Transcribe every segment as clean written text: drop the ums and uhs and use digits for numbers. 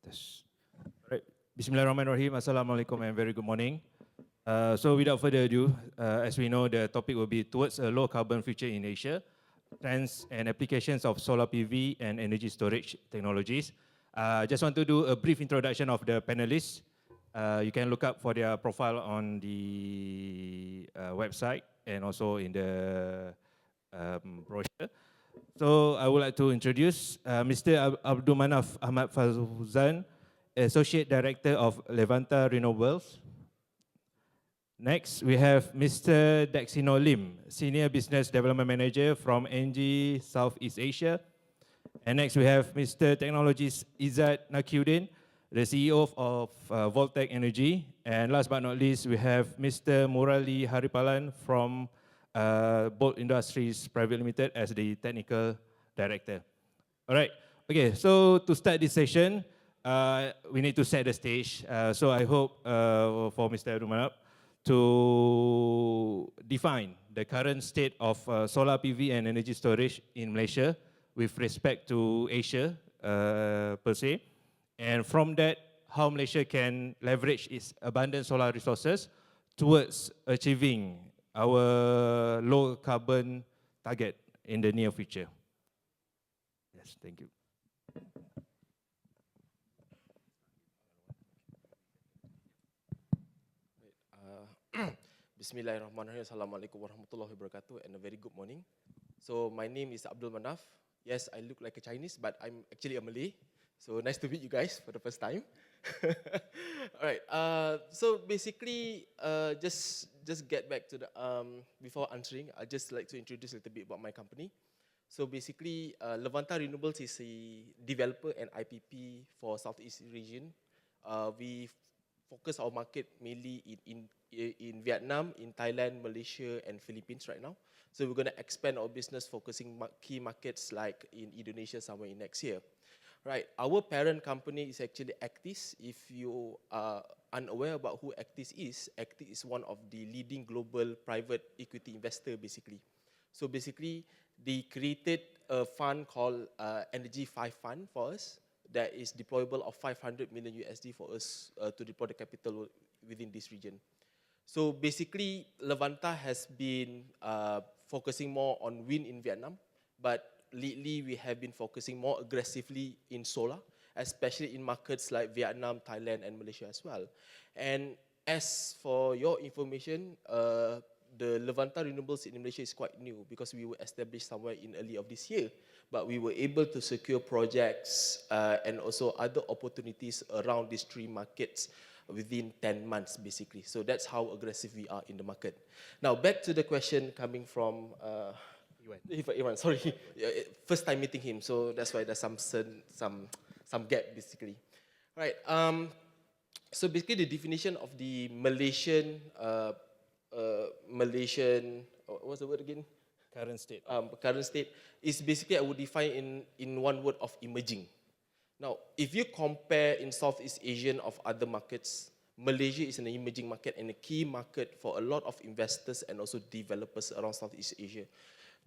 Yes. Right. Bismillahirrahmanirrahim. Assalamualaikum and very good morning. So without further ado, as we know, the topic will be towards a low carbon future in Asia, trends and applications of solar PV and energy storage technologies. I just want to do a brief introduction of the panelists. You can look up for their profile on the website and also in the brochure. So I would like to introduce Mr. Abdul Manaf Ahmad Fazan, Associate Director of Levanta Renewables. Next, we have Mr. Dexino Lim, Senior Business Development Manager from NG Southeast Asia. And next, we have Mr. Technologies Izzat Nakiuddin, the CEO of Voltec Energy. And last but not least, we have Mr. Murali Haripalan from Bolt Industries Private Limited as the Technical Director. All right, okay, so to start this session, we need to set the stage. So I hope for Mr. Abdul to define the current state of solar PV and energy storage in Malaysia with respect to Asia per se. And from that, how Malaysia can leverage its abundant solar resources towards achieving our low carbon target in the near future. Yes, thank you. Bismillahirrahmanirrahim. Assalamualaikum warahmatullahi wabarakatuh and a very good morning. So my name is Abdul Manaf. Yes, I look like a Chinese, but I'm actually a Malay. So nice to meet you guys for the first time. Alright, so basically, just get back to the, before answering, I'd just like to introduce a little bit about my company. So basically, Levanta Renewables is a developer and IPP for Southeast region. We focus our market mainly in Vietnam, in Thailand, Malaysia, and Philippines right now. So we're going to expand our business focusing key markets like in Indonesia somewhere in next year. Right, our parent company is actually Actis. If you are unaware about who Actis is one of the leading global private equity investor basically. So basically, they created a fund called Energy 5 Fund for us that is deployable of 500 million USD for us to deploy the capital within this region. So basically, Levanta has been focusing more on wind in Vietnam, but lately we have been focusing more aggressively in solar, especially in markets like Vietnam, Thailand, and Malaysia as well. And as for your information, the Levanta Renewables in Malaysia is quite new because we were established somewhere in early of this year, but we were able to secure projects and also other opportunities around these three markets within 10 months basically. So that's how aggressive we are in the market. Now back to the question coming from Iwan, sorry, first time meeting him, so that's why there's some gap basically. Right. So basically, the definition of the Malaysian what's the word again? Current state. Current state is basically I would define in one word of emerging. Now, if you compare in Southeast Asian of other markets, Malaysia is an emerging market and a key market for a lot of investors and also developers around Southeast Asia.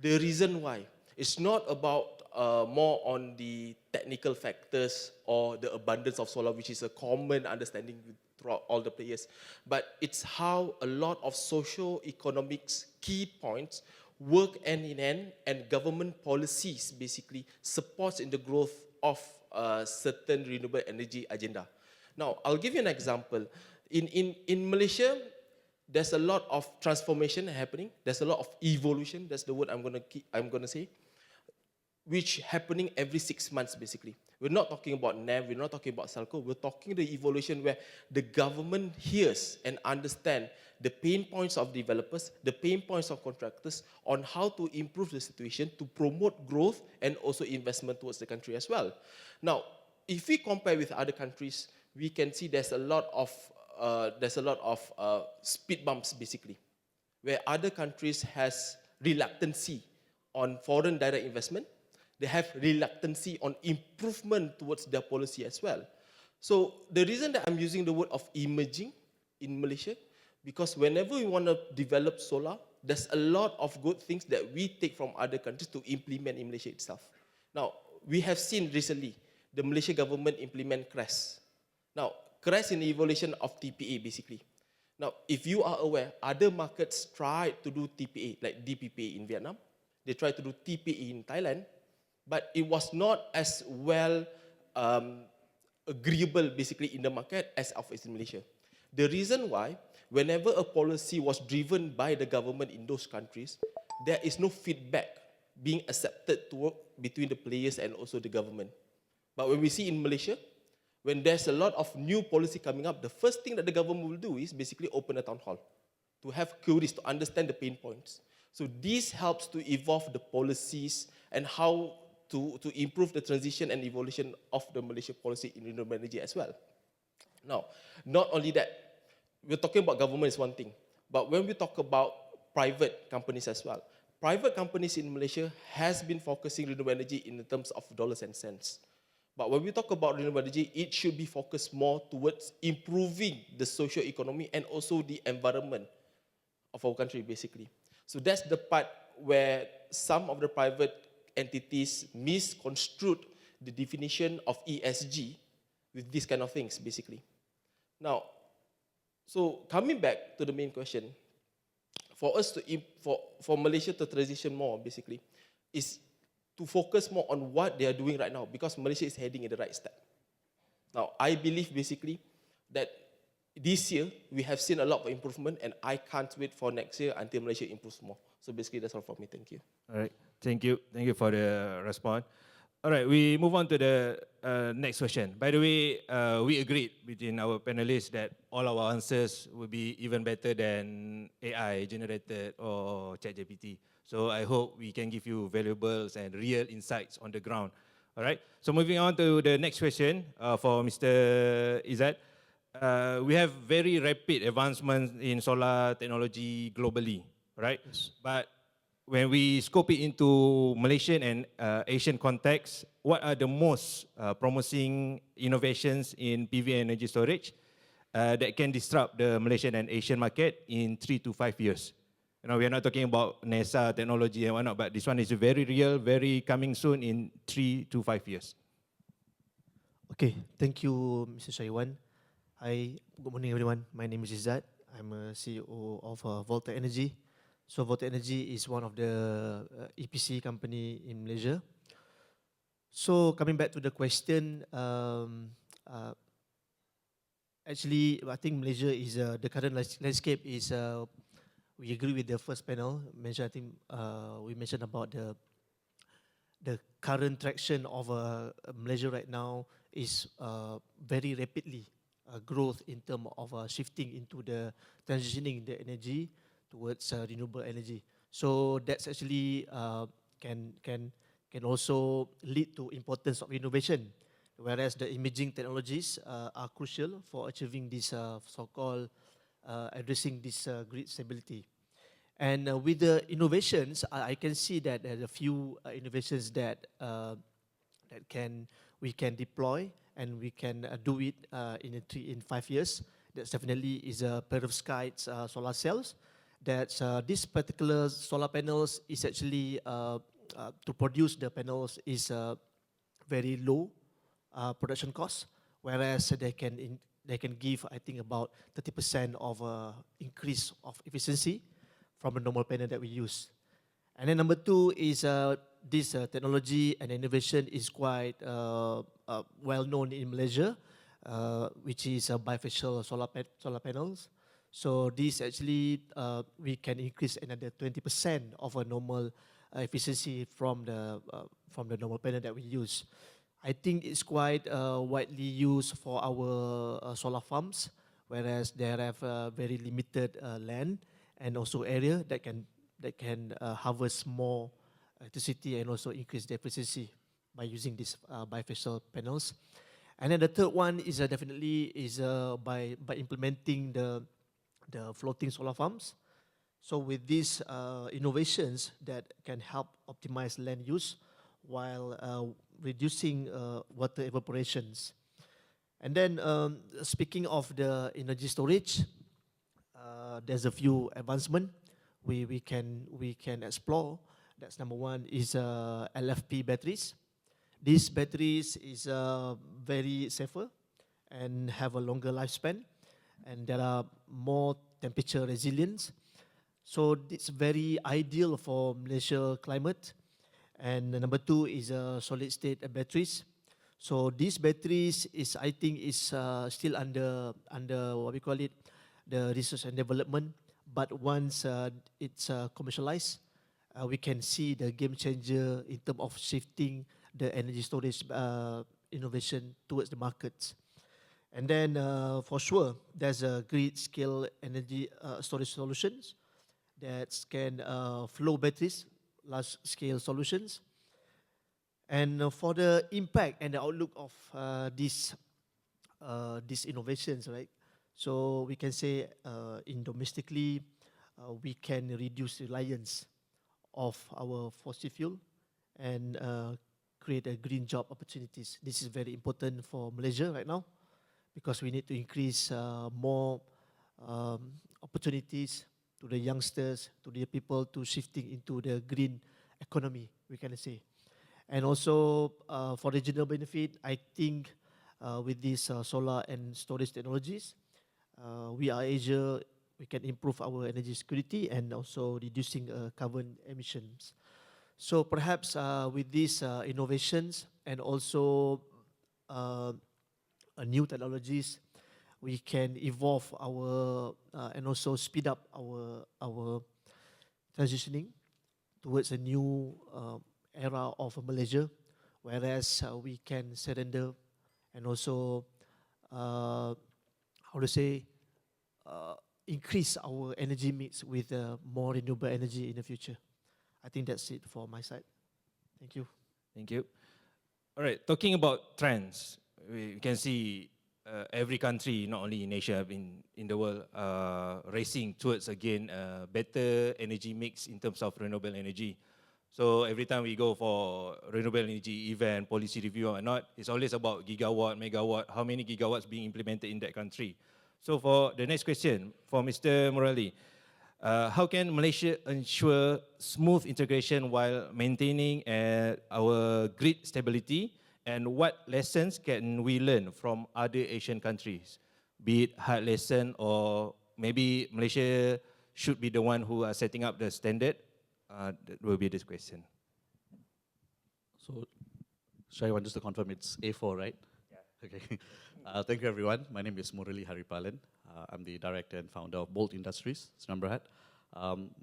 The reason why, it's not about more on the technical factors or the abundance of solar, which is a common understanding throughout all the players, but it's how a lot of socio-economics key points work hand in hand and government policies basically supports in the growth of certain renewable energy agenda. Now, I'll give you an example. In Malaysia, there's a lot of transformation happening. There's a lot of evolution. That's the word I'm gonna say, which happening every 6 months basically. We're not talking about NEM. We're not talking about Salco. We're talking the evolution where the government hears and understand the pain points of developers, the pain points of contractors on how to improve the situation to promote growth and also investment towards the country as well. Now, if we compare with other countries, we can see there's a lot of speed bumps basically, where other countries has reluctancy on foreign direct investment. They have reluctancy on improvement towards their policy as well. So the reason that I'm using the word of emerging in Malaysia, because whenever we want to develop solar, there's a lot of good things that we take from other countries to implement in Malaysia itself. Now, we have seen recently the Malaysia government implement CRES. Now, CRES in the evolution of TPA basically. Now, if you are aware, other markets tried to do TPA, like DPPA in Vietnam. They tried to do TPA in Thailand, but it was not as well agreeable basically in the market as of in Malaysia. The reason why, whenever a policy was driven by the government in those countries, there is no feedback being accepted to work between the players and also the government. But when we see in Malaysia, when there's a lot of new policy coming up, the first thing that the government will do is basically open a town hall to have queries, to understand the pain points. So this helps to evolve the policies and how to improve the transition and evolution of the Malaysia policy in renewable energy as well. Now, not only that, we're talking about government is one thing, but when we talk about private companies as well, private companies in Malaysia has been focusing renewable energy in terms of dollars and cents. But when we talk about renewable energy, it should be focused more towards improving the social economy and also the environment of our country, basically. So that's the part where some of the private entities misconstrued the definition of ESG with these kind of things, basically. Now, so coming back to the main question, for us to, for Malaysia to transition more, basically, is to focus more on what they are doing right now, because Malaysia is heading in the right step. Now, I believe basically that this year we have seen a lot of improvement, and I can't wait for next year until Malaysia improves more. So basically, that's all from me. Thank you. All right, thank you for the response. All right, we move on to the next question. By the way, we agreed between our panelists that all our answers will be even better than AI generated or ChatGPT. So I hope we can give you valuables and real insights on the ground. All right, so moving on to the next question for Mr. Izzat. We have very rapid advancements in solar technology globally, right? Yes. But when we scope it into Malaysian and Asian context, what are the most promising innovations in PV energy storage that can disrupt the Malaysian and Asian market in 3 to 5 years? You know, we are not talking about NASA technology and whatnot, but this one is very real, very coming soon in 3 to 5 years. Okay, thank you, Mr. Shaiwan. Hi, good morning everyone. My name is Izzat. I'm a CEO of Volta Energy. So Volta Energy is one of the EPC company in Malaysia. So coming back to the question, actually I think Malaysia is, the current landscape is, we agree with the first panel mentioned. I think we mentioned about the current traction of Malaysia right now is very rapidly growth in terms of shifting into the transitioning the energy towards renewable energy. So that's actually can also lead to importance of innovation, whereas the emerging technologies are crucial for achieving this so-called addressing this grid stability. And with the innovations, I can see that there are a few innovations that we can deploy and we can do it in 5 years. That's definitely is a perovskite solar cells. That this particular solar panels is actually to produce the panels is very low production cost, whereas they can give, I think, about 30% of increase of efficiency from the normal panel that we use. And then number two is this technology and innovation is quite well known in Malaysia, which is bifacial solar panels. So this actually we can increase another 20% of a normal efficiency from the normal panel that we use. I think it's quite widely used for our solar farms, whereas they have very limited land and also area that can harvest more electricity and also increase the efficiency by using these bifacial panels. And then the third one is definitely is by implementing the floating solar farms. So with these innovations that can help optimize land use while reducing water evaporations. And then speaking of the energy storage, there's a few advancements we can explore. That's number one is LFP batteries, These batteries is very safer and have a longer lifespan, and there are more temperature resilience. So it's very ideal for Malaysia climate. And the number two is solid state batteries. So these batteries is, I think, is still under what we call it, the research and development. But once it's commercialized, we can see the game changer in terms of shifting the energy storage innovation towards the markets. And then for sure, there's a grid scale energy storage solutions that can flow batteries, large scale solutions. And for the impact and the outlook of these innovations, right? So we can say in domestically, we can reduce reliance of our fossil fuel and create a green job opportunities. This is very important for Malaysia right now because we need to increase more opportunities to the youngsters, to the people to shifting into the green economy, we can say. And also for regional benefit, I think with these solar and storage technologies, we are Asia, we can improve our energy security and also reducing carbon emissions. So perhaps with these innovations and also new technologies, we can evolve our and also speed up our transitioning towards a new era of Malaysia, whereas we can surrender and also how to say increase our energy mix with more renewable energy in the future. I think that's it for my side. Thank you. Thank you. All right, talking about trends, we can see every country, not only in Asia, in the world, racing towards, again, better energy mix in terms of renewable energy. So every time we go for renewable energy event, policy review or not, it's always about gigawatt, megawatt, how many gigawatts being implemented in that country. So for the next question, for Mr. Murali, how can Malaysia ensure smooth integration while maintaining our grid stability? And what lessons can we learn from other Asian countries? Be it hard lesson or maybe Malaysia should be the one who are setting up the standard? That will be this question. So, Shai, I want just to confirm it's A4, right? Yeah. Okay. Thank you, everyone. My name is Murali Haripalan. I'm the director and founder of Bolt Industries, Senamberhad.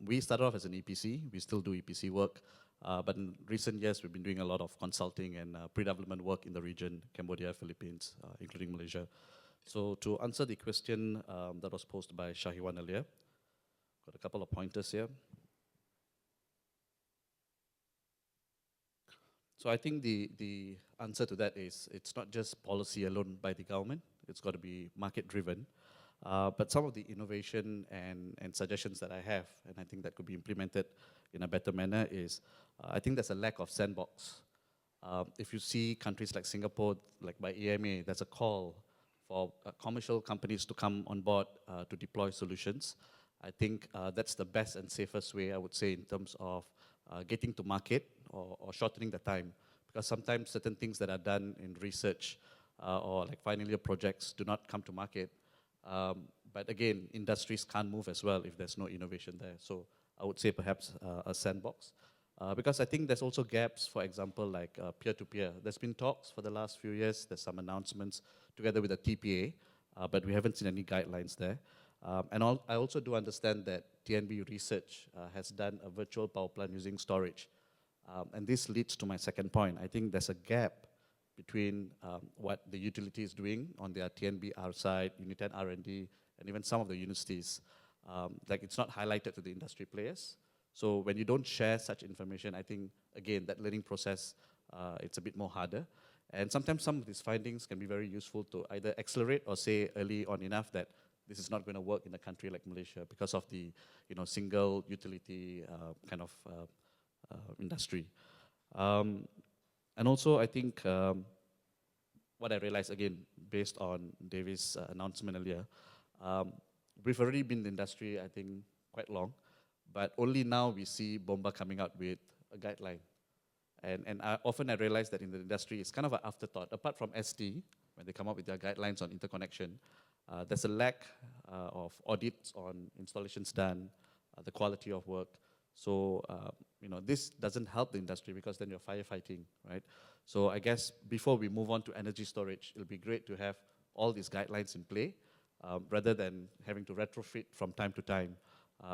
We started off as an EPC. We still do EPC work. But in recent years, we've been doing a lot of consulting and pre-development work in the region, Cambodia, Philippines, including Malaysia. So to answer the question that was posed by Shahiwan earlier, got a couple of pointers here. So I think the answer to that is it's not just policy alone by the government, it's got to be market driven. But some of the innovation and suggestions that I have, and I think that could be implemented in a better manner is, I think there's a lack of sandbox. If you see countries like Singapore, like by EMA, there's a call for commercial companies to come on board to deploy solutions. I think that's the best and safest way, I would say, in terms of getting to market or shortening the time. Because sometimes certain things that are done in research or like final year projects do not come to market. But again, industries can't move as well if there's no innovation there. So I would say perhaps a sandbox. Because I think there's also gaps, for example, like peer-to-peer. There's been talks for the last few years, there's some announcements together with the TPA, but we haven't seen any guidelines there. I also do understand that TNB Research has done a virtual power plant using storage. And this leads to my second point. I think there's a gap between what the utility is doing on their TNB-R side, Unit 10 R&D, and even some of the universities. Like it's not highlighted to the industry players. So when you don't share such information, I think, again, that learning process, it's a bit more harder. And sometimes some of these findings can be very useful to either accelerate or say early on enough that this is not going to work in a country like Malaysia because of the single utility kind of industry. And also, I think what I realized, again, based on Davis' announcement earlier, we've already been in the industry, I think, quite long, but only now we see Bomba coming out with a guideline. And often I realize that in the industry, it's kind of an afterthought. Apart from ST, when they come up with their guidelines on interconnection, there's a lack of audits on installations done, the quality of work. So, this doesn't help the industry because then you're firefighting, right? So I guess before we move on to energy storage, it'll be great to have all these guidelines in play rather than having to retrofit from time to time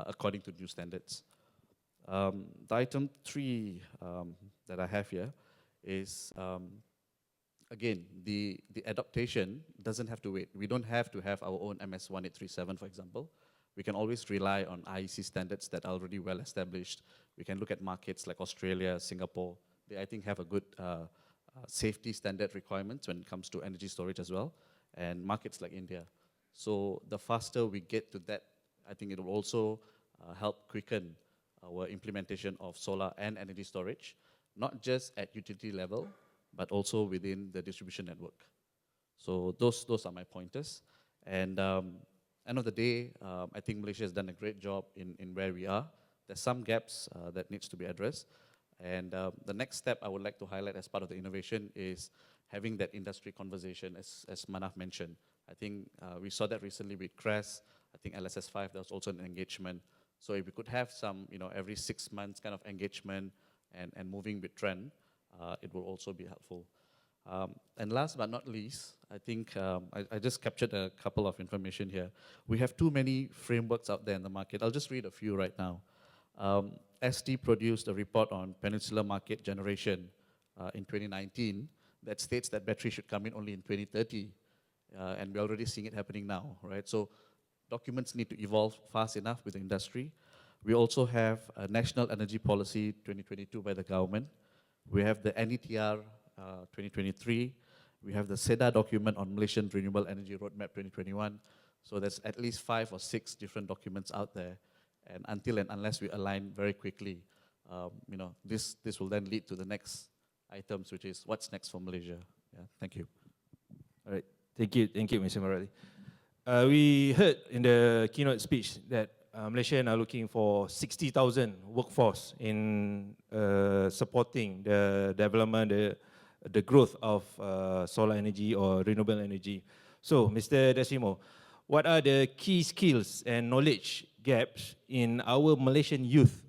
according to new standards. The item 3 that I have here is, again, the adaptation doesn't have to wait. We don't have to have our own MS 1837, for example. We can always rely on IEC standards that are already well established. We can look at markets like Australia, Singapore. They, I think, have a good safety standard requirements when it comes to energy storage as well, and markets like India. So the faster we get to that, I think it will also help quicken our implementation of solar and energy storage, not just at utility level, but also within the distribution network. So those are my pointers. And end of the day, I think Malaysia has done a great job in where we are. There's some gaps that needs to be addressed. And the next step I would like to highlight as part of the innovation is having that industry conversation, as Manaf mentioned. I think we saw that recently with CRES. I think LSS5, there was also an engagement. So if we could have some, every 6 months kind of engagement and moving with trend, it will also be helpful. And last but not least, I think I just captured a couple of information here. We have too many frameworks out there in the market. I'll just read a few right now. ST produced a report on peninsular market generation in 2019 that states that battery should come in only in 2030. And we're already seeing it happening now, right? So documents need to evolve fast enough with the industry. We also have a National Energy Policy 2022 by the government. We have the NETR 2023. We have the SEDA document on Malaysian Renewable Energy Roadmap 2021. So there's at least 5 or 6 different documents out there. And until and unless we align very quickly, this will then lead to the next items, which is what's next for Malaysia. Yeah, thank you. All right, thank you, Mr. Murali. We heard in the keynote speech that Malaysians are looking for 60,000 workforce in supporting the development, the growth of solar energy or renewable energy. So, Mr. Desimo, what are the key skills and knowledge gaps in our Malaysian youth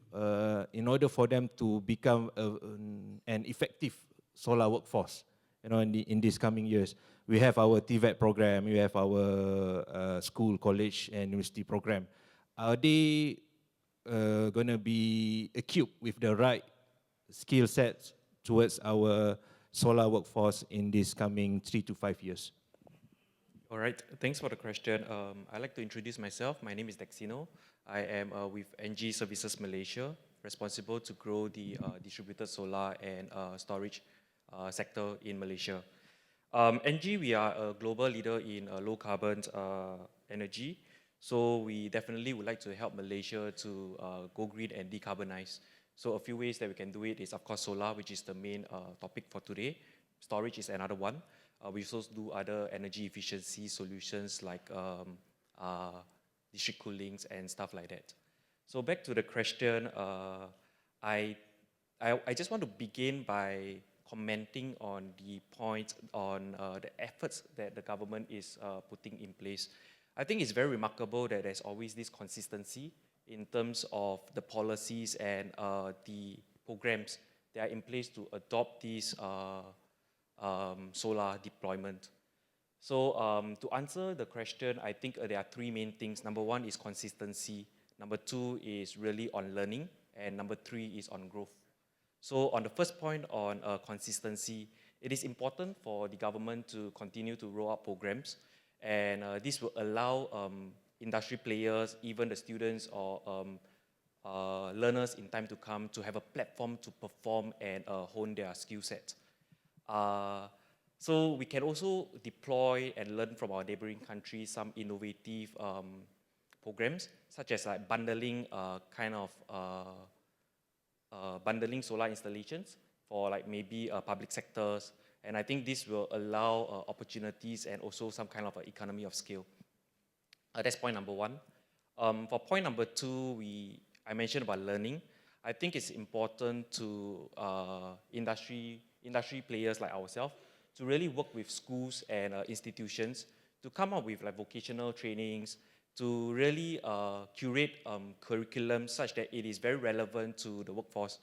in order for them to become an effective solar workforce, in these coming years? We have our TVET program, we have our school, college, and university program. Are they going to be equipped with the right skill sets towards our solar workforce in these coming 3 to 5 years? All right, thanks for the question. I'd like to introduce myself. My name is Dexino. I am with NG Services Malaysia, responsible to grow the distributed solar and storage sector in Malaysia. NG, we are a global leader in low carbon energy. So we definitely would like to help Malaysia to go green and decarbonize. So a few ways that we can do it is, of course, solar, which is the main topic for today. Storage is another one. We also do other energy efficiency solutions like district coolings and stuff like that. So back to the question, I just want to begin by commenting on the point on the efforts that the government is putting in place. I think it's very remarkable that there's always this consistency in terms of the policies and the programs that are in place to adopt these solar deployment. So to answer the question, I think there are 3 main things. Number 1 is consistency. Number 2 is really on learning. And number 3 is on growth. So on the first point on consistency, it is important for the government to continue to roll out programs. And this will allow industry players, even the students or learners in time to come, to have a platform to perform and hone their skill set. So we can also deploy and learn from our neighboring countries some innovative programs, such as like bundling bundling solar installations for like maybe public sectors. And I think this will allow opportunities and also some kind of economy of scale. That's point number 1. For point number 2, I mentioned about learning. I think it's important to industry players like ourselves to really work with schools and institutions to come up with like vocational trainings, to really curate curriculum such that it is very relevant to the workforce.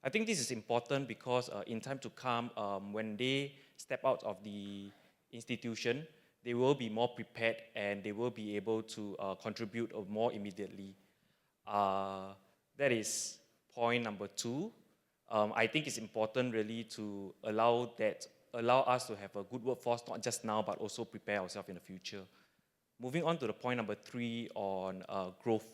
I think this is important because in time to come, when they step out of the institution, they will be more prepared and they will be able to contribute more immediately. That is point number 2. I think it's important really to allow us to have a good workforce, not just now, but also prepare ourselves in the future. Moving on to the point number 3 on growth.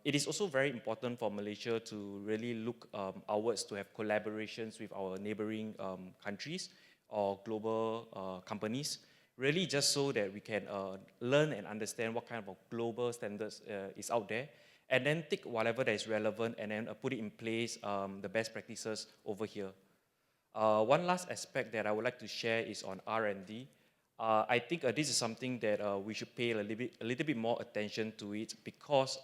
It is also very important for Malaysia to really look outwards to have collaborations with our neighboring countries or global companies, really just so that we can learn and understand what kind of global standards is out there, and then take whatever that is relevant and then put it in place, the best practices over here. One last aspect that I would like to share is on R&D. I think this is something that we should pay a little bit more attention to it, because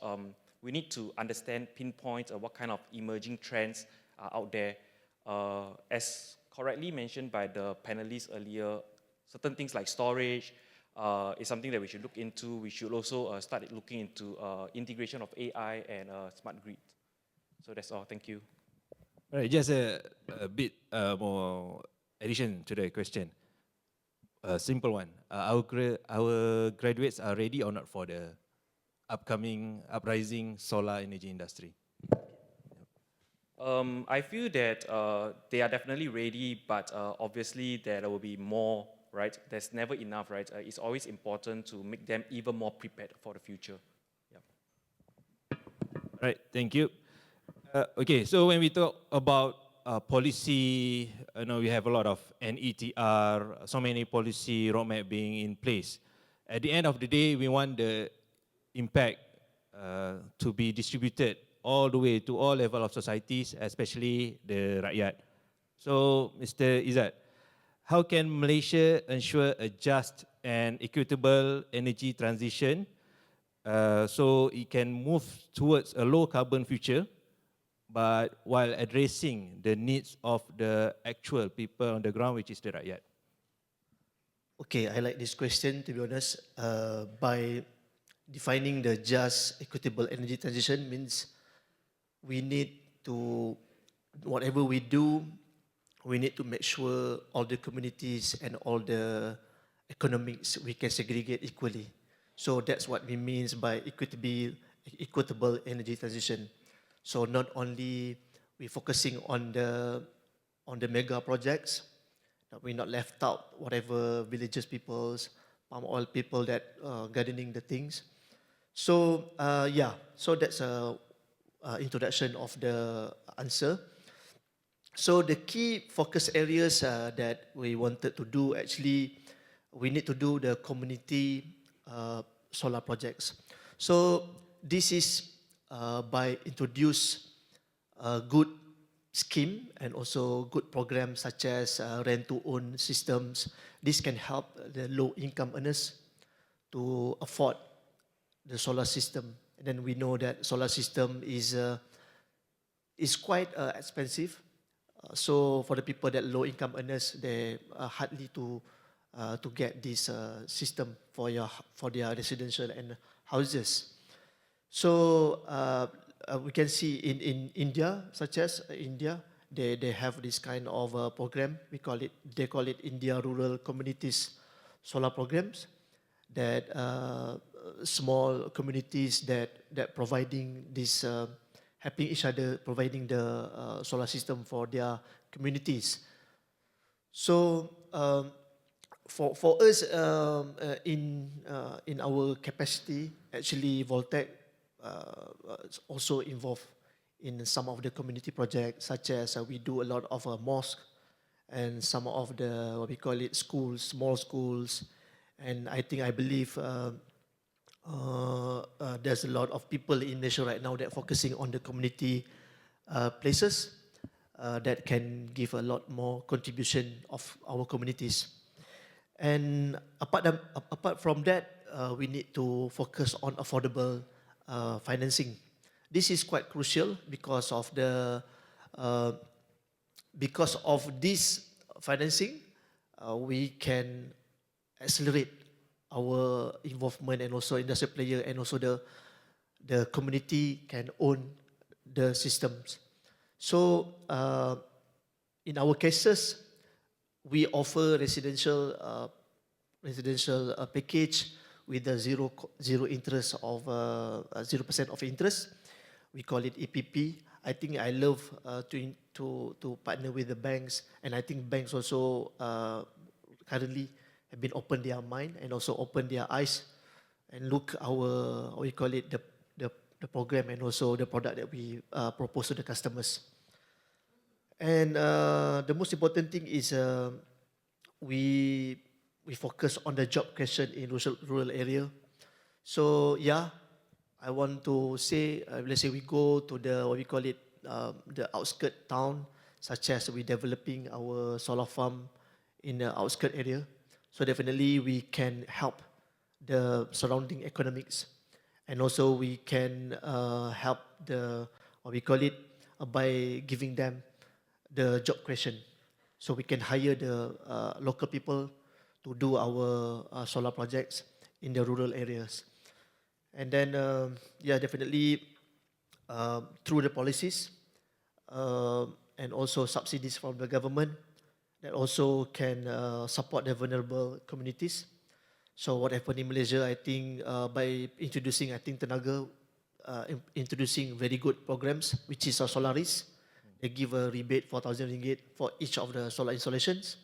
we need to understand, pinpoint what kind of emerging trends are out there. As correctly mentioned by the panelists earlier, certain things like storage is something that we should look into. We should also start looking into integration of AI and smart grid. So that's all. Thank you. All right, just a bit more addition to the question. A simple one. Our graduates are ready or not for the uprising solar energy industry? I feel that they are definitely ready, but obviously there will be more, right? There's never enough, right? It's always important to make them even more prepared for the future. Yeah. Right, thank you. Okay, so when we talk about policy, we have a lot of NETR, so many policy roadmap being in place. At the end of the day, we want the impact to be distributed all the way to all levels of societies, especially the rakyat. So, Mr. Izzat, how can Malaysia ensure a just and equitable energy transition so it can move towards a low carbon future, but while addressing the needs of the actual people on the ground, which is the rakyat? Okay, I like this question, to be honest. By defining the just, equitable energy transition means we need to, whatever we do, we need to make sure all the communities and all the economics we can segregate equally. So that's what we mean by equitable energy transition. So not only we're focusing on the mega projects, that we're not left out whatever villages peoples, palm oil people that gardening the things. So so that's a introduction of the answer. So the key focus areas that we wanted to do, actually, we need to do the community solar projects. So this is by introduce a good scheme and also good programs such as rent-to-own systems. This can help the low-income earners to afford the solar system. And then we know that solar system is quite expensive. So for the people that low-income earners, they are hardly to get this system for their residential and houses. So we can see in India, such as India, they have this kind of program. They call it India Rural Communities Solar Programs. That small communities that providing this, helping each other, providing the solar system for their communities. So for us in our capacity, actually Voltec is also involved in some of the community projects, such as we do a lot of mosque and some of the, what we call it, schools, small schools. And I believe there's a lot of people in Malaysia right now that are focusing on the community places that can give a lot more contribution of our communities. And apart from that, we need to focus on affordable financing. this is quite crucial uh, because of this financing, we can accelerate our involvement and also industry player and also the community can own the systems. So in our cases, we offer residential package with a zero interest of 0% of interest. We call it EPP. I think I love to partner with the banks, and I think banks also currently have been open their mind and also open their eyes and look our what we call it the program and also the product that we propose to the customers. And the most important thing is we focus on the job creation in rural area. So yeah, I want to say, let's say we go to the what we call it the outskirt town, such as we developing our solar farm in the outskirt area. So definitely we can help the surrounding economics, and also we can help the what we call it by giving them the job creation. So we can hire the local people to do our solar projects in the rural areas. And then, yeah, definitely through the policies and also subsidies from the government that also can support the vulnerable communities. So what happened in Malaysia, I think by introducing, I think Tenaga introducing very good programs, which is Solaris. They give a rebate 4,000 ringgit for each of the solar installations.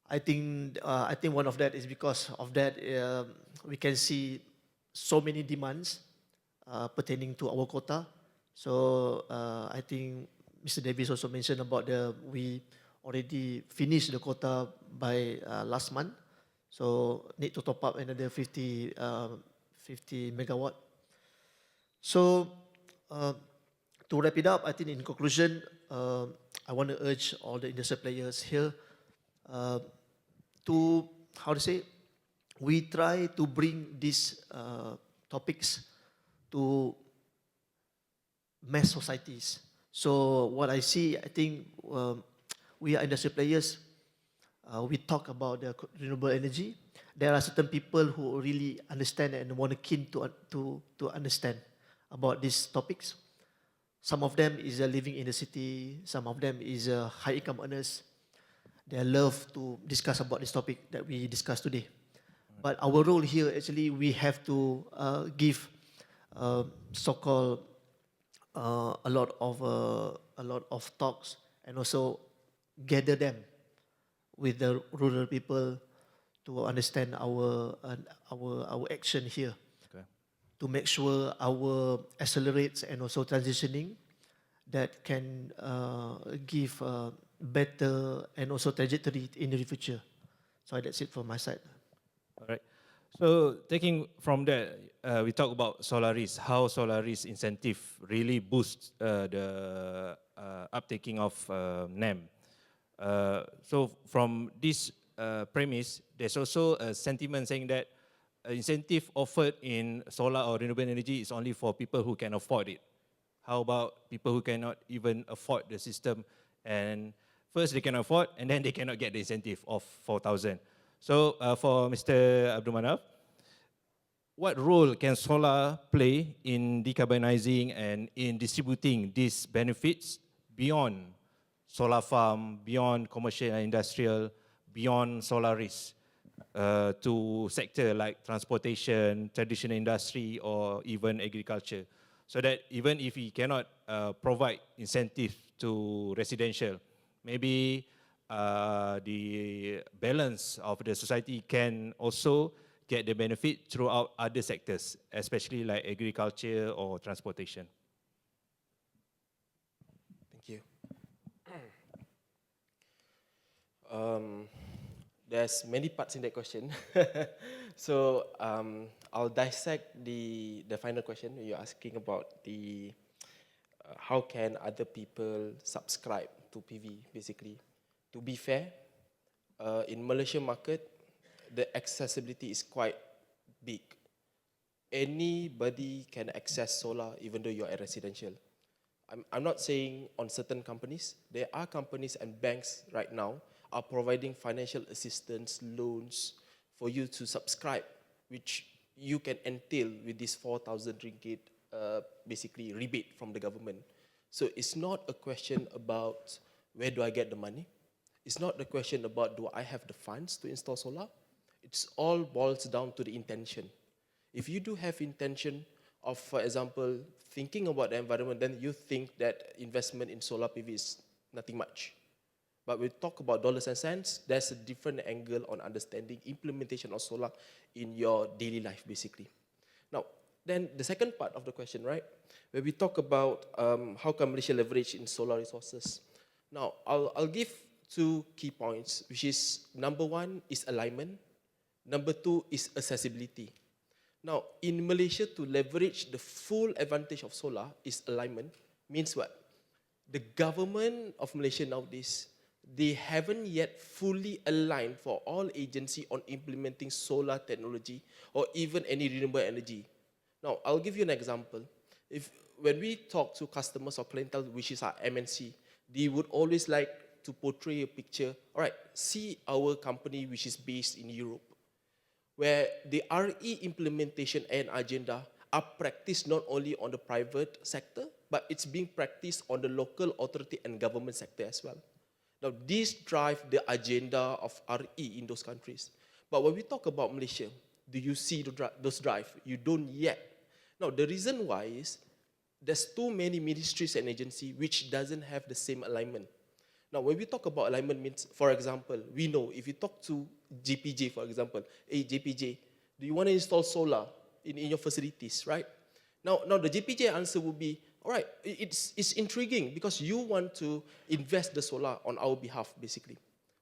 I think one of that is because of that we can see so many demands pertaining to our quota. So I think Mr. Davis also mentioned about we already finished the quota by last month. So need to top up another 50 megawatt. So to wrap it up, I think in conclusion, I want to urge all the industry players here to, how to say, we try to bring these topics to mass societies. So what I see, I think we are industry players. We talk about the renewable energy. There are certain people who really understand and want to keen to understand about these topics. Some of them is living in the city. Some of them is high income earners. They love to discuss about this topic that we discussed today. But our role here, actually, we have to give so-called a lot of talks and also gather them with the rural people to understand our action here. Okay. To make sure our accelerates and also transitioning that can give better and also trajectory in the future. So that's it from my side. All right. So taking from that, we talk about Solaris, how Solaris incentive really boosts the uptaking of NEM. So from this premise, there's also a sentiment saying that incentive offered in solar or renewable energy is only for people who can afford it. How about people who cannot even afford the system? And first they can afford, and then they cannot get the incentive of 4,000. So for Mr. Abdul Manaf, what role can solar play in decarbonizing and in distributing these benefits beyond solar farm, beyond commercial and industrial, beyond Solaris, to sector like transportation, traditional industry, or even agriculture? So that even if we cannot provide incentive to residential, maybe the balance of the society can also get the benefit throughout other sectors, especially like agriculture or transportation. Thank you. There's many parts in that question. So I'll dissect the final question. You're asking about the how can other people subscribe to PV, basically. To be fair, in Malaysian market, the accessibility is quite big. anybody can access solar even though you're a residential. I'm not saying on certain companies. There are companies and banks right now are providing financial assistance, loans for you to subscribe, which you can entail with this 4,000 ringgit basically rebate from the government. So it's not a question about where do I get the money. It's not the question about do I have the funds to install solar. It's all boils down to the intention. If you do have intention of, for example, thinking about the environment, then you think that investment in solar PV is nothing much. But we talk about dollars and cents, there's a different angle on understanding implementation of solar in your daily life, basically. Now, then the second part of the question, right, where we talk about how can Malaysia leverage in solar resources. Now, I'll give 2 key points, which is number 1 is alignment, number 2 is accessibility. Now, in Malaysia, to leverage the full advantage of solar is alignment, means what? The government of Malaysia nowadays, they haven't yet fully aligned for all agency on implementing solar technology or even any renewable energy. Now, I'll give you an example. When we talk to customers or clientele, which is our MNC, they would always like to portray a picture, all right, see our company which is based in Europe, where the RE implementation and agenda are practiced not only on the private sector, but it's being practiced on the local authority and government sector as well. Now, these drive the agenda of RE in those countries. But when we talk about Malaysia, do you see those drive? You don't yet. Now, the reason why is there's too many ministries and agencies which doesn't have the same alignment. Now, when we talk about alignment means, for example, we know if you talk to JPJ, for example, hey, JPJ, do you want to install solar in your facilities, right? Now the JPJ answer would be, all right, it's intriguing because you want to invest the solar on our behalf, basically.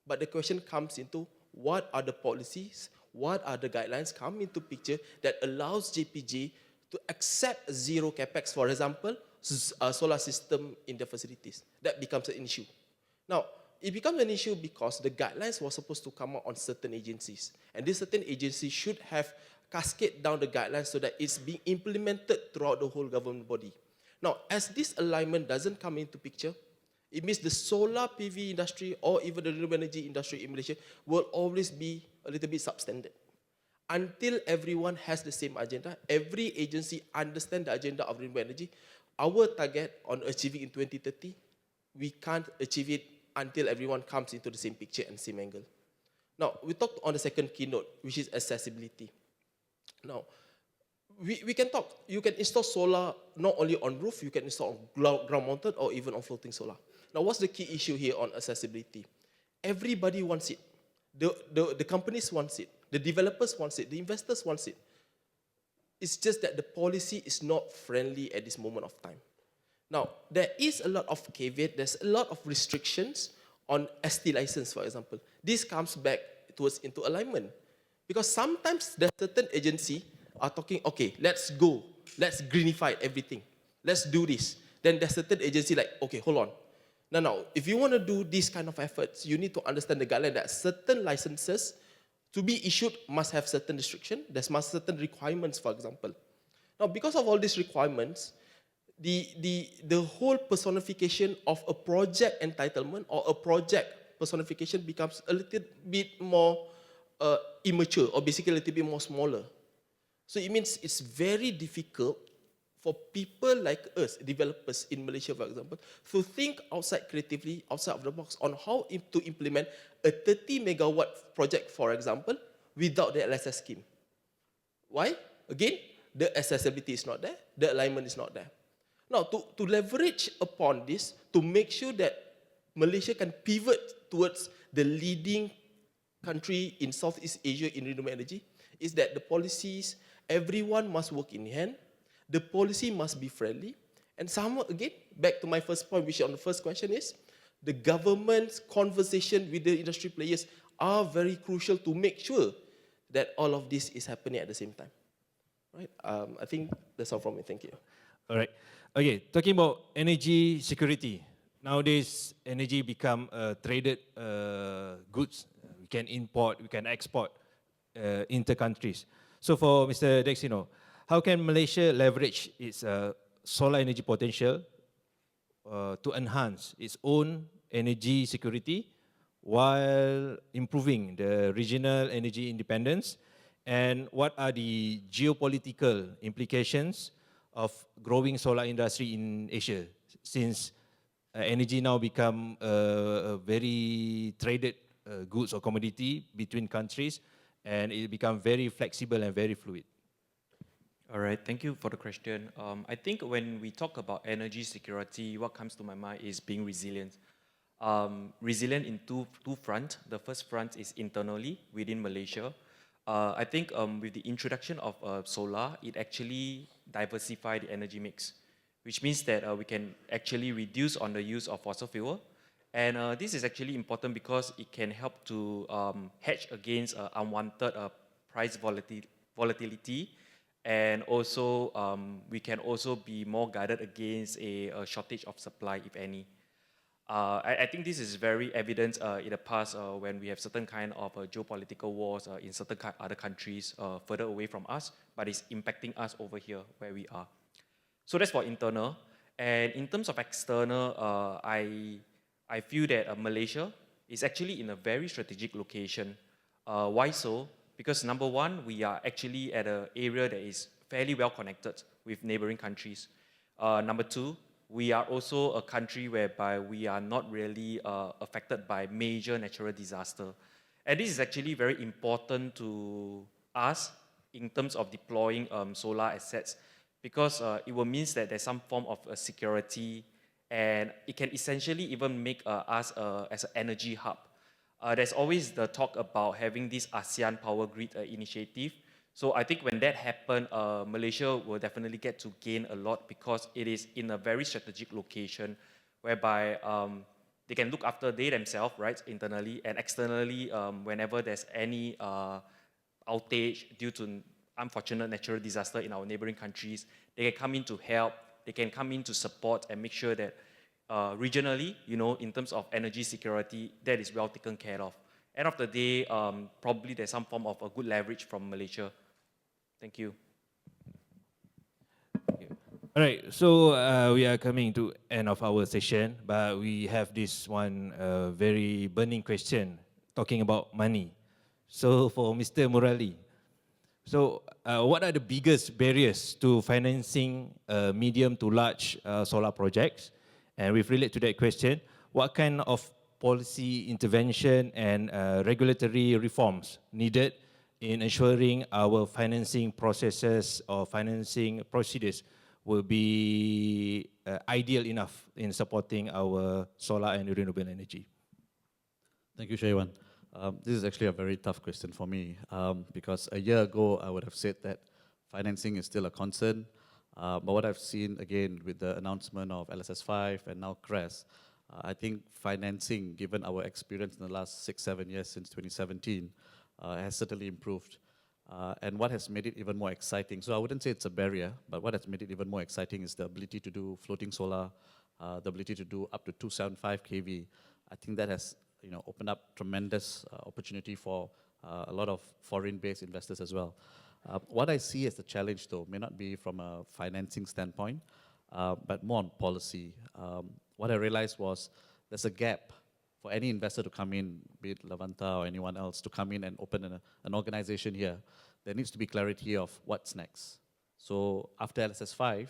But the question comes into what are the policies, what are the guidelines come into picture that allows JPJ to accept zero capex, for example, a solar system in the facilities. That becomes an issue. Now, it becomes an issue because the guidelines were supposed to come out on certain agencies. And these certain agencies should have cascade down the guidelines so that it's being implemented throughout the whole government body. Now, as this alignment doesn't come into picture, it means the solar PV industry or even the renewable energy industry in Malaysia will always be a little bit substandard. Until everyone has the same agenda, every agency understands the agenda of renewable energy, our target on achieving in 2030, we can't achieve it until everyone comes into the same picture and same angle. Now, we talked on the second keynote, which is accessibility. Now, we can talk, you can install solar not only on roof, you can install on ground mounted or even on floating solar. Now, what's the key issue here on accessibility? Everybody wants it. The companies want it. The developers want it. The investors want it. It's just that the policy is not friendly at this moment of time. Now, there is a lot of caveat, there's a lot of restrictions on ST license, for example. This comes back into alignment. Because sometimes the certain agency are talking, okay, let's go, let's greenify everything, let's do this. Then there's certain agency like, okay, hold on. Now, if you want to do this kind of efforts, you need to understand the guideline that certain licenses to be issued must have certain restriction, there must certain requirements, for example. Now, because of all these requirements, the whole personification of a project entitlement or a project personification becomes a little bit more immature or basically a little bit more smaller. So it means it's very difficult for people like us, developers in Malaysia, for example, to think outside creatively, outside of the box on how to implement a 30 megawatt project, for example, without the LSS scheme. Why? Again, the accessibility is not there, the alignment is not there. Now, to leverage upon this, to make sure that Malaysia can pivot towards the leading country in Southeast Asia in renewable energy, is that the policies, everyone must work in hand, the policy must be friendly, and somehow, again, back to my first point, which on the first question is, the government's conversation with the industry players are very crucial to make sure that all of this is happening at the same time. Right? I think that's all from me. Thank you. All right. Okay, talking about energy security. Nowadays, energy become traded goods. We can import, we can export inter-countries. So for Mr. Dexino, how can Malaysia leverage its solar energy potential to enhance its own energy security while improving the regional energy independence? And what are the geopolitical implications of growing solar industry in Asia, since energy now become a very traded goods or commodity between countries, and it become very flexible and very fluid? All right, thank you for the question. I think when we talk about energy security, what comes to my mind is being resilient. Resilient in two fronts. The first front is internally within Malaysia. I think with the introduction of solar, it actually diversified the energy mix, which means that we can actually reduce on the use of fossil fuel. And this is actually important because it can help to hedge against unwanted price volatility, and also we can also be more guarded against a shortage of supply, if any. I think this is very evident in the past when we have certain kind of geopolitical wars in certain other countries further away from us, but it's impacting us over here where we are. So that's for internal. And in terms of external, I feel that Malaysia is actually in a very strategic location. Why so? Because number one, we are actually at an area that is fairly well connected with neighboring countries. Number two, we are also a country whereby we are not really affected by major natural disaster. And this is actually very important to us in terms of deploying solar assets, because it will mean that there's some form of security, and it can essentially even make us as an energy hub. There's always the talk about having this ASEAN Power Grid initiative. So I think when that happens, Malaysia will definitely get to gain a lot, because it is in a very strategic location whereby they can look after they themselves, right, internally, and externally, whenever there's any outage due to unfortunate natural disaster in our neighboring countries, they can come in to help, they can come in to support and make sure that regionally, in terms of energy security, that is well taken care of. End of the day, probably there's some form of a good leverage from Malaysia. Thank you. All right, so we are coming to end of our session, but we have this one very burning question talking about money. So for Mr. Murali, so what are the biggest barriers to financing medium to large solar projects? And with relate to that question, what kind of policy intervention and regulatory reforms needed in ensuring our financing processes or financing procedures will be ideal enough in supporting our solar and renewable energy? Thank you, Shaywan. This is actually a very tough question for me, because a year ago I would have said that financing is still a concern. But what I've seen again with the announcement of LSS5 and now CRES, I think financing, given our experience in the last 6-7 years since 2017, has certainly improved. And what has made it even more exciting, so I wouldn't say it's a barrier, but what has made it even more exciting is the ability to do floating solar, the ability to do up to 275 kV. I think that has opened up tremendous opportunity for a lot of foreign-based investors as well. What I see as the challenge, though, may not be from a financing standpoint, but more on policy. What I realized was there's a gap for any investor to come in, be it Levanta or anyone else, to come in and open an organization here. There needs to be clarity of what's next. So after LSS5,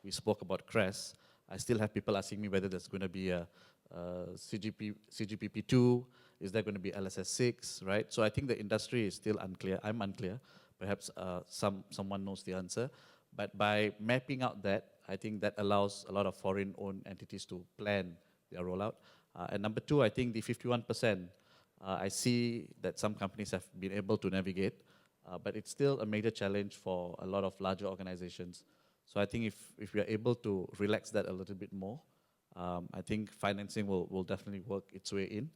we spoke about CRES. I still have people asking me whether there's going to be a CGPP2, is there going to be LSS6, right? So I think the industry is still unclear. I'm unclear. Perhaps someone knows the answer. But by mapping out that, I think that allows a lot of foreign-owned entities to plan their rollout. And number two, I think the 51%, I see that some companies have been able to navigate, but it's still a major challenge for a lot of larger organizations. So I think if we are able to relax that a little bit more, I think financing will definitely work its way in.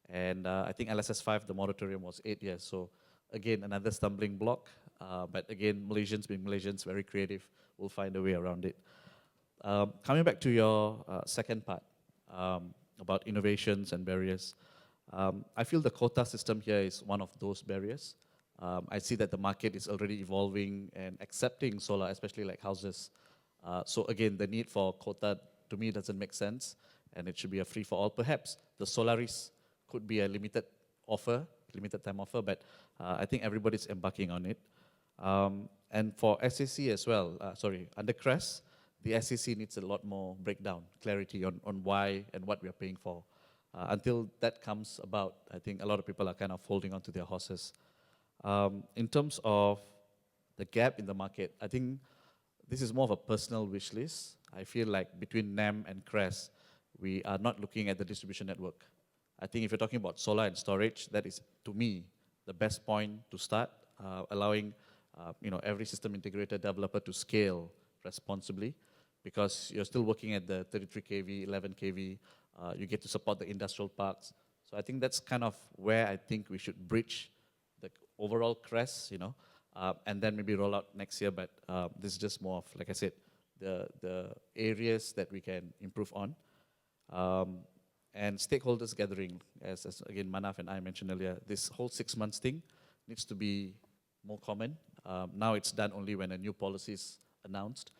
And I think LSS5, the moratorium was 8 years. So again, another stumbling block. But again, Malaysians being Malaysians, very creative, will find a way around it. Coming back to your second part about innovations and barriers, I feel the quota system here is one of those barriers. I see that the market is already evolving and accepting solar, especially like houses. So again, the need for quota to me doesn't make sense, and it should be a free for all. Perhaps the Solaris could be a limited time offer, but I think everybody's embarking on it. And for SAC as well, under CRES, the SAC needs a lot more breakdown, clarity on why and what we are paying for. Until that comes about, I think a lot of people are kind of holding on to their horses. In terms of the gap in the market, I think this is more of a personal wish list. I feel like between NEM and CRES, we are not looking at the distribution network. I think if you're talking about solar and storage, that is, to me, the best point to start, allowing every system integrator developer to scale responsibly, because you're still working at the 33 kV, 11 kV, you get to support the industrial parks. So I think that's kind of where I think we should bridge the overall CRES, and then maybe roll out next year, but this is just more of, like I said, the areas that we can improve on. And stakeholders gathering, as again Manav and I mentioned earlier, this whole 6 months thing needs to be more common. Now it's done only when a new policy is announced,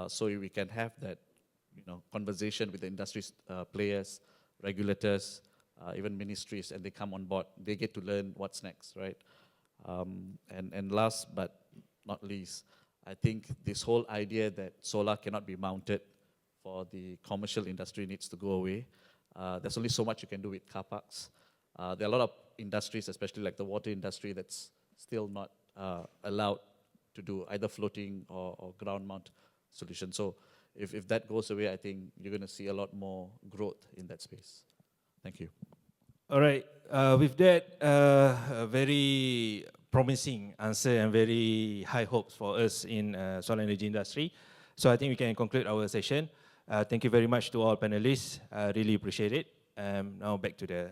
so we can have that conversation with the industry players, regulators, even ministries, and they come on board. They get to learn what's next, right? And last but not least, I think this whole idea that solar cannot be mounted for the commercial industry needs to go away. There's only so much you can do with car parks. There are a lot of industries, especially like the water industry, that's still not allowed to do either floating or ground mount solution. So if that goes away, I think you're going to see a lot more growth in that space. Thank you. All right. With that, a very promising answer and very high hopes for us in solar energy industry. So I think we can conclude our session. Thank you very much to all panelists. I really appreciate it. Now back to the